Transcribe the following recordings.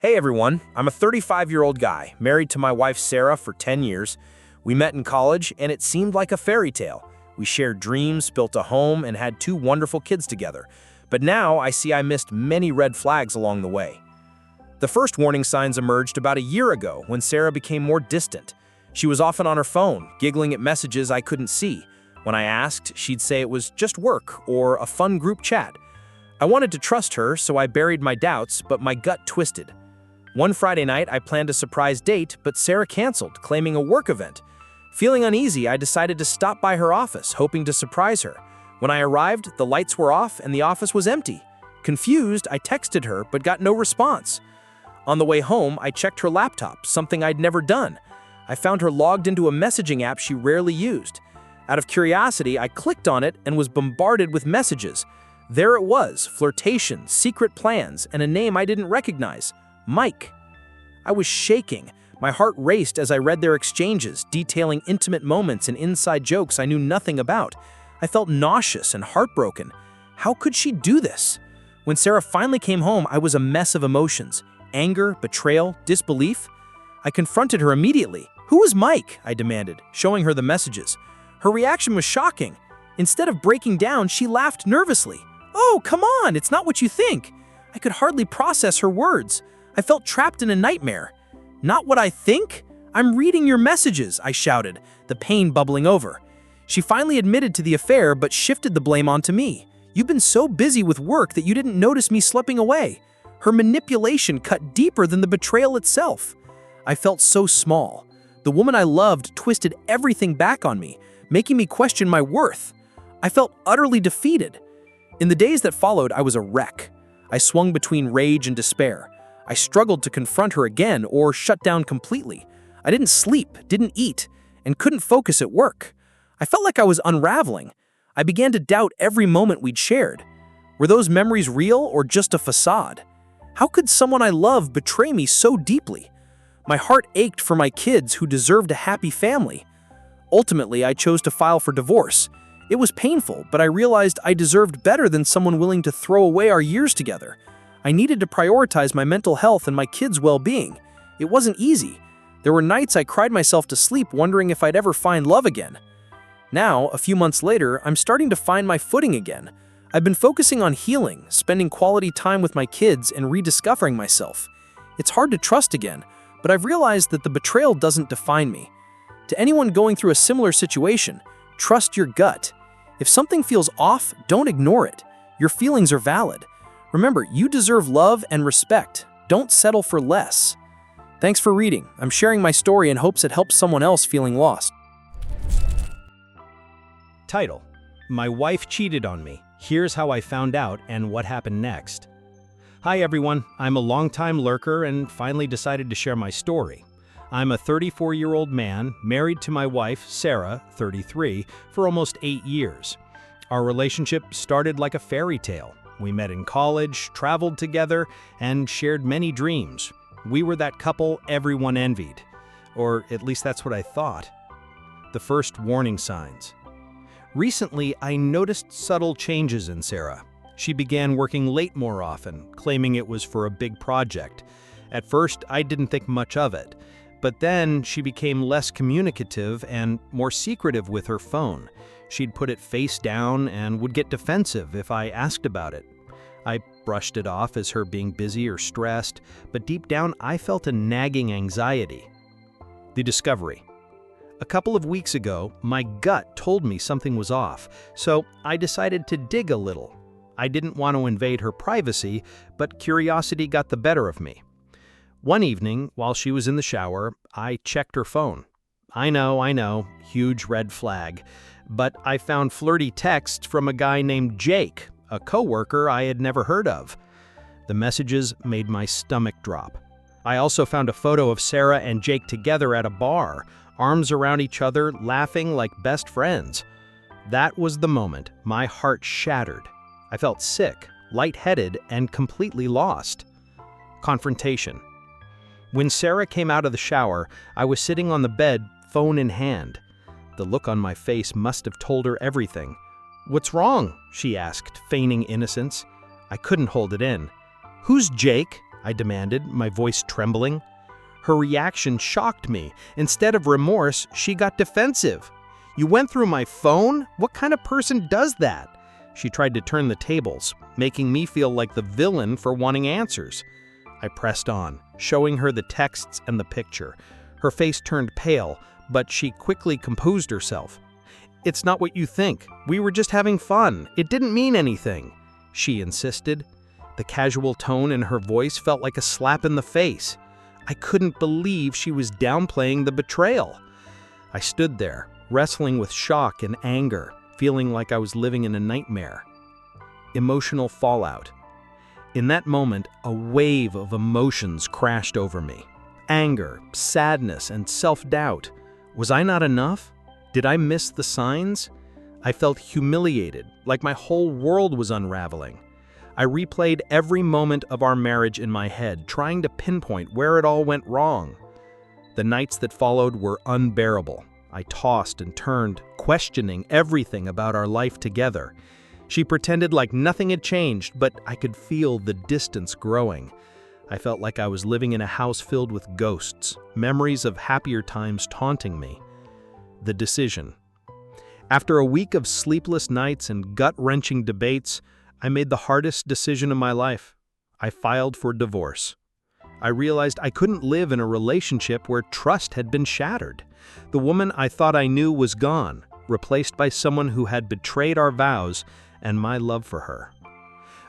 Hey everyone, I'm a 35-year-old guy, married to my wife Sarah for 10 years. We met in college and it seemed like a fairy tale. We shared dreams, built a home, and had two wonderful kids together. But now I see I missed many red flags along the way. The first warning signs emerged about a year ago when Sarah became more distant. She was often on her phone, giggling at messages I couldn't see. When I asked, she'd say it was just work or a fun group chat. I wanted to trust her, so I buried my doubts, but my gut twisted. One Friday night, I planned a surprise date, but Sarah canceled, claiming a work event. Feeling uneasy, I decided to stop by her office, hoping to surprise her. When I arrived, the lights were off and the office was empty. Confused, I texted her, but got no response. On the way home, I checked her laptop, something I'd never done. I found her logged into a messaging app she rarely used. Out of curiosity, I clicked on it and was bombarded with messages. There it was, flirtation, secret plans, and a name I didn't recognize. Mike. I was shaking. My heart raced as I read their exchanges, detailing intimate moments and inside jokes I knew nothing about. I felt nauseous and heartbroken. How could she do this? When Sarah finally came home, I was a mess of emotions. Anger, betrayal, disbelief. I confronted her immediately. "Who is Mike?" I demanded, showing her the messages. Her reaction was shocking. Instead of breaking down, she laughed nervously. "Oh, come on, it's not what you think." I could hardly process her words. I felt trapped in a nightmare. "Not what I think? I'm reading your messages," I shouted, the pain bubbling over. She finally admitted to the affair but shifted the blame onto me. "You've been so busy with work that you didn't notice me slipping away." Her manipulation cut deeper than the betrayal itself. I felt so small. The woman I loved twisted everything back on me, making me question my worth. I felt utterly defeated. In the days that followed, I was a wreck. I swung between rage and despair. I struggled to confront her again or shut down completely. I didn't sleep, didn't eat, and couldn't focus at work. I felt like I was unraveling. I began to doubt every moment we'd shared. Were those memories real or just a facade? How could someone I love betray me so deeply? My heart ached for my kids who deserved a happy family. Ultimately, I chose to file for divorce. It was painful, but I realized I deserved better than someone willing to throw away our years together. I needed to prioritize my mental health and my kids' well-being. It wasn't easy. There were nights I cried myself to sleep wondering if I'd ever find love again. Now, a few months later, I'm starting to find my footing again. I've been focusing on healing, spending quality time with my kids, and rediscovering myself. It's hard to trust again, but I've realized that the betrayal doesn't define me. To anyone going through a similar situation, trust your gut. If something feels off, don't ignore it. Your feelings are valid. Remember, you deserve love and respect. Don't settle for less. Thanks for reading. I'm sharing my story in hopes it helps someone else feeling lost. Title: My wife cheated on me. Here's how I found out and what happened next. Hi everyone, I'm a longtime lurker and finally decided to share my story. I'm a 34-year-old man, married to my wife, Sarah, 33, for almost 8 years. Our relationship started like a fairy tale. We met in college, traveled together, and shared many dreams. We were that couple everyone envied. Or at least that's what I thought. The first warning signs. Recently, I noticed subtle changes in Sarah. She began working late more often, claiming it was for a big project. At first, I didn't think much of it. But then she became less communicative and more secretive with her phone. She'd put it face down and would get defensive if I asked about it. I brushed it off as her being busy or stressed, but deep down I felt a nagging anxiety. The discovery. A couple of weeks ago, my gut told me something was off, so I decided to dig a little. I didn't want to invade her privacy, but curiosity got the better of me. One evening, while she was in the shower, I checked her phone. I know, huge red flag. But I found flirty texts from a guy named Jake, a coworker I had never heard of. The messages made my stomach drop. I also found a photo of Sarah and Jake together at a bar, arms around each other, laughing like best friends. That was the moment my heart shattered. I felt sick, lightheaded, and completely lost. Confrontation. When Sarah came out of the shower, I was sitting on the bed, phone in hand. The look on my face must have told her everything. "What's wrong?" she asked, feigning innocence. I couldn't hold it in. "Who's Jake?" I demanded, my voice trembling. Her reaction shocked me. Instead of remorse, she got defensive. "You went through my phone? What kind of person does that?" She tried to turn the tables, making me feel like the villain for wanting answers. I pressed on, showing her the texts and the picture. Her face turned pale, but she quickly composed herself. "It's not what you think. We were just having fun. It didn't mean anything," she insisted. The casual tone in her voice felt like a slap in the face. I couldn't believe she was downplaying the betrayal. I stood there, wrestling with shock and anger, feeling like I was living in a nightmare. Emotional fallout. In that moment, a wave of emotions crashed over me. Anger, sadness, and self-doubt. Was I not enough? Did I miss the signs? I felt humiliated, like my whole world was unraveling. I replayed every moment of our marriage in my head, trying to pinpoint where it all went wrong. The nights that followed were unbearable. I tossed and turned, questioning everything about our life together. She pretended like nothing had changed, but I could feel the distance growing. I felt like I was living in a house filled with ghosts, memories of happier times taunting me. The decision. After a week of sleepless nights and gut-wrenching debates, I made the hardest decision of my life. I filed for divorce. I realized I couldn't live in a relationship where trust had been shattered. The woman I thought I knew was gone, replaced by someone who had betrayed our vows and my love for her.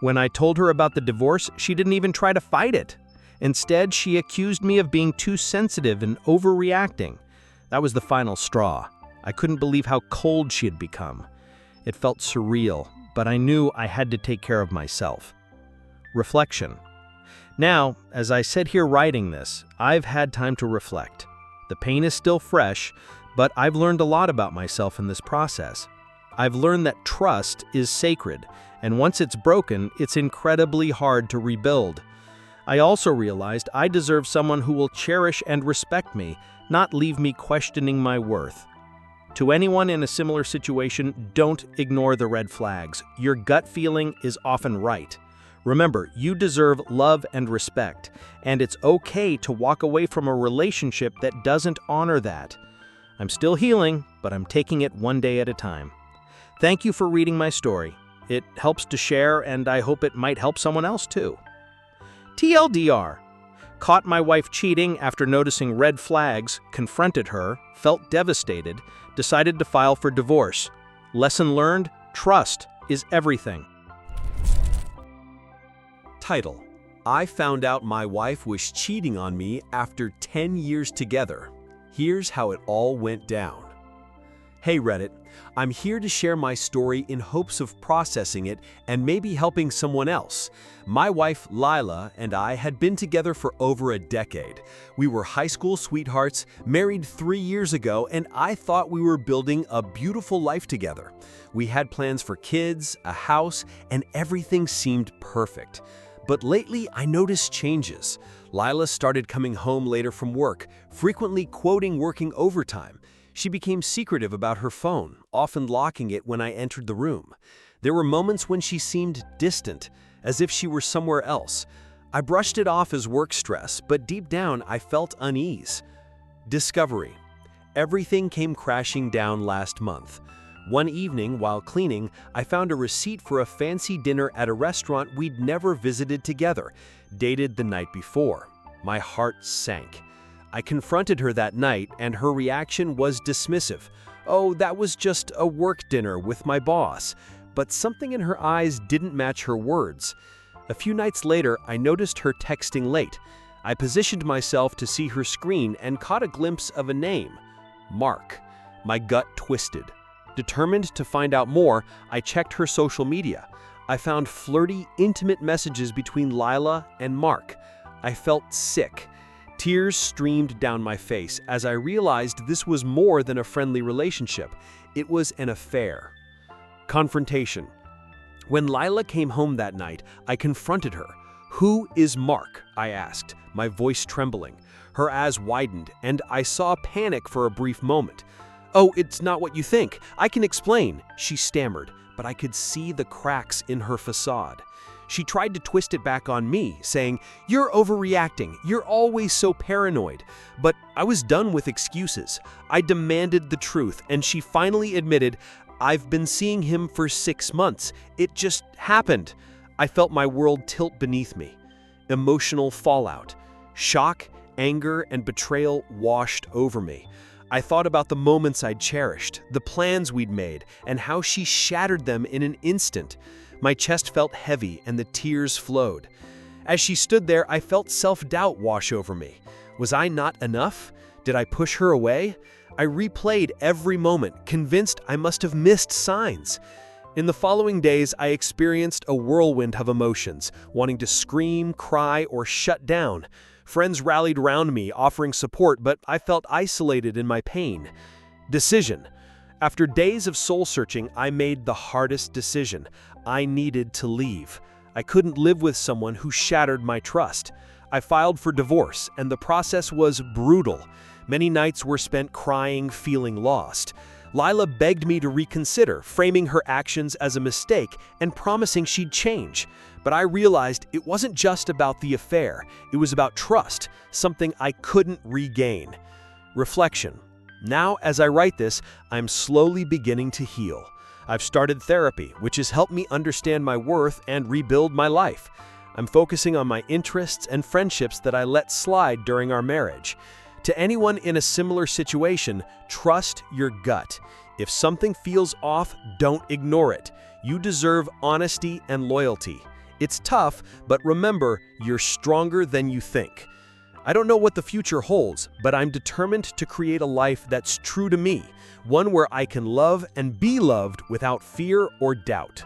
When I told her about the divorce, she didn't even try to fight it. Instead, she accused me of being too sensitive and overreacting. That was the final straw. I couldn't believe how cold she had become. It felt surreal, but I knew I had to take care of myself. Reflection. Now, as I sit here writing this, I've had time to reflect. The pain is still fresh, but I've learned a lot about myself in this process. I've learned that trust is sacred, and once it's broken, it's incredibly hard to rebuild. I also realized I deserve someone who will cherish and respect me, not leave me questioning my worth. To anyone in a similar situation, don't ignore the red flags. Your gut feeling is often right. Remember, you deserve love and respect, and it's okay to walk away from a relationship that doesn't honor that. I'm still healing, but I'm taking it one day at a time. Thank you for reading my story. It helps to share, and I hope it might help someone else too. TLDR. Caught my wife cheating after noticing red flags, confronted her, felt devastated, decided to file for divorce. Lesson learned: trust is everything. Title: I found out my wife was cheating on me after 10 years together. Here's how it all went down. Hey Reddit, I'm here to share my story in hopes of processing it and maybe helping someone else. My wife, Lila, and I had been together for over a decade. We were high school sweethearts, married 3 years ago, and I thought we were building a beautiful life together. We had plans for kids, a house, and everything seemed perfect. But lately, I noticed changes. Lila started coming home later from work, frequently quoting working overtime. She became secretive about her phone, often locking it when I entered the room. There were moments when she seemed distant, as if she were somewhere else. I brushed it off as work stress, but deep down I felt unease. Discovery. Everything came crashing down last month. One evening, while cleaning, I found a receipt for a fancy dinner at a restaurant we'd never visited together, dated the night before. My heart sank. I confronted her that night, and her reaction was dismissive. Oh, that was just a work dinner with my boss. But something in her eyes didn't match her words. A few nights later, I noticed her texting late. I positioned myself to see her screen and caught a glimpse of a name: Mark. My gut twisted. Determined to find out more, I checked her social media. I found flirty, intimate messages between Lila and Mark. I felt sick. Tears streamed down my face as I realized this was more than a friendly relationship. It was an affair. Confrontation. When Lila came home that night, I confronted her. "Who is Mark?" I asked, my voice trembling. Her eyes widened, and I saw panic for a brief moment. "Oh, it's not what you think. I can explain," she stammered, but I could see the cracks in her facade. She tried to twist it back on me, saying, "You're overreacting, you're always so paranoid." But I was done with excuses. I demanded the truth, and she finally admitted, "I've been seeing him for 6 months. It just happened." I felt my world tilt beneath me. Emotional fallout. Shock, anger, and betrayal washed over me. I thought about the moments I'd cherished, the plans we'd made, and how she shattered them in an instant. My chest felt heavy and the tears flowed. As she stood there, I felt self-doubt wash over me. Was I not enough? Did I push her away? I replayed every moment, convinced I must have missed signs. In the following days, I experienced a whirlwind of emotions, wanting to scream, cry, or shut down. Friends rallied around me, offering support, but I felt isolated in my pain. Decision. After days of soul-searching, I made the hardest decision. I needed to leave. I couldn't live with someone who shattered my trust. I filed for divorce, and the process was brutal. Many nights were spent crying, feeling lost. Lila begged me to reconsider, framing her actions as a mistake and promising she'd change. But I realized it wasn't just about the affair. It was about trust, something I couldn't regain. Reflection. Now, as I write this, I'm slowly beginning to heal. I've started therapy, which has helped me understand my worth and rebuild my life. I'm focusing on my interests and friendships that I let slide during our marriage. To anyone in a similar situation, trust your gut. If something feels off, don't ignore it. You deserve honesty and loyalty. It's tough, but remember, you're stronger than you think. I don't know what the future holds, but I'm determined to create a life that's true to me, one where I can love and be loved without fear or doubt.